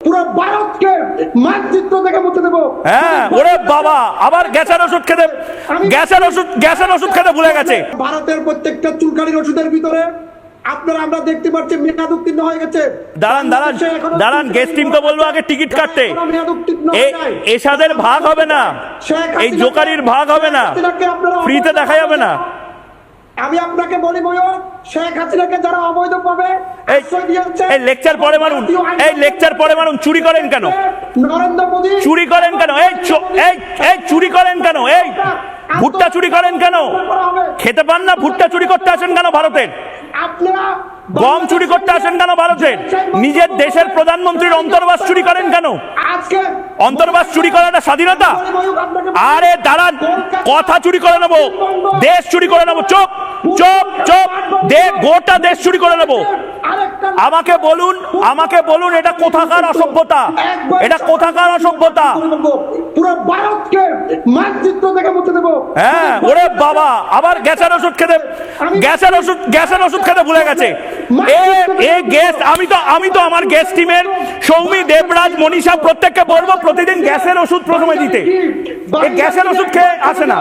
পুরো ভারতকে মানচিত্র থেকে মুছে দেবো। হ্যাঁ, ওরে বাবা, আবার গ্যাসের ওষুধ খেতে ভুলে গেছে। ভারতের প্রত্যেকটা চুলকানির ওষুধের ভিতরে আমরা দেখতে পাচ্ছি মেয়াদ উত্তীর্ণ হয়ে গেছে। দাঁড়ান, গেস্ট টিম তো বলবো আগে টিকিট কাটতে। এসাদের ভাগ হবে না, এই জোকারির ভাগ হবে না, ফ্রিতে দেখা যাবে না। আমি আপনাকে বলি ময়ূর, শেখ হাসিনাকে যারা অবৈধভাবে এই লেকচার পরে মারুন। চুরি করেন কেন? নরেন্দ্র মোদী চুরি করেন কেন? এই চুরি করেন কেন? এই ভুট্টা চুরি করেন কেন? খেতে পান না? ভুট্টা চুরি করতে আসেন কেন ভারতের? আপনারা গম চুরি করতে আসেন কেন ভারতের? নিজের দেশের প্রধানমন্ত্রীর অন্তর্বাস চুরি করেন কেন? অন্তর্বাস চুরি করাটা স্বাধীনতা? আরে দাঁড়ান, কথা চুরি করে নেবো, দেশ চুরি করে নেবো। চুপ, গোটা দেশ চুরি করে নেবো। আমাকে বলুন এটা কোথাকার অসভ্যতা? এটা কোথাকার অসভ্যতা? পুরো ভারতকে মানচিত্র থেকে মুছে দেবো। হ্যাঁ, ওরে বাবা, আবার গ্যাসের ওষুধ খেতে ভুলে গেছে। আমি তো আমার গ্যাস টিমের সৌমি, দেবরাজ, মনীষা প্রত্যেককে বলবো প্রতিদিন গ্যাসের ওষুধ প্রথমে দিতে। এই গ্যাসের ওষুধ খেয়ে আসে না,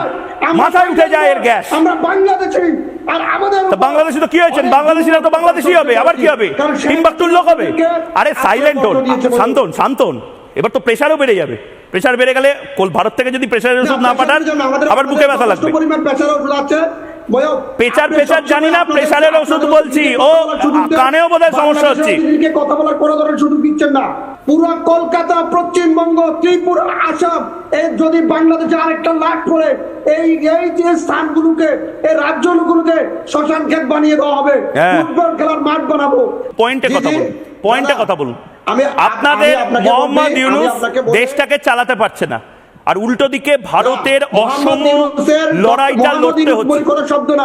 মাথায় উঠে যায় এর গ্যাস। আমরা বাংলাদেশি, আর আমাদের বাংলাদেশি তো কি হয়েছে? বাংলাদেশিরা তো বাংলাদেশি হবে, আবার কি হবে? টিম্বাকতুর লোক হবে। আরে সাইলেন্ট হন, শান্তন। এবার তো প্রেশারও বেড়ে যাবে। প্রেশার বেড়ে গেলে ভারত থেকে যদি প্রেশারের ওষুধ না পাঠান আবার বুকে ব্যথা লাগবে। প্রেশার জানি না, প্রেশারের ওষুধ বলছি। ও কানেও বোধহয় সমস্যা হচ্ছে। কথা বলার কোনো ধরনের সুযোগ দিচ্ছেন না। পুরো কলকাতা, পশ্চিমবঙ্গ, ত্রিপুরা, আসাম, যদি বাংলাদেশে আরেকটা লাখ করে এই যে স্থানগুলোকে, এই রাজ্যগুলোকে শ্মশান ক্ষেত বানিয়ে দেওয়া হবে, ফুটবল খেলার মাঠ বানাবো। পয়েন্টে কথা বলুন। আপনাদের মোহাম্মদ ইউনূস দেশটাকে চালাতে পারছে না, আর উল্টো দিকে ভারতের অসম লড়াইটা লড়তে হচ্ছে। কোনো শব্দ নাই।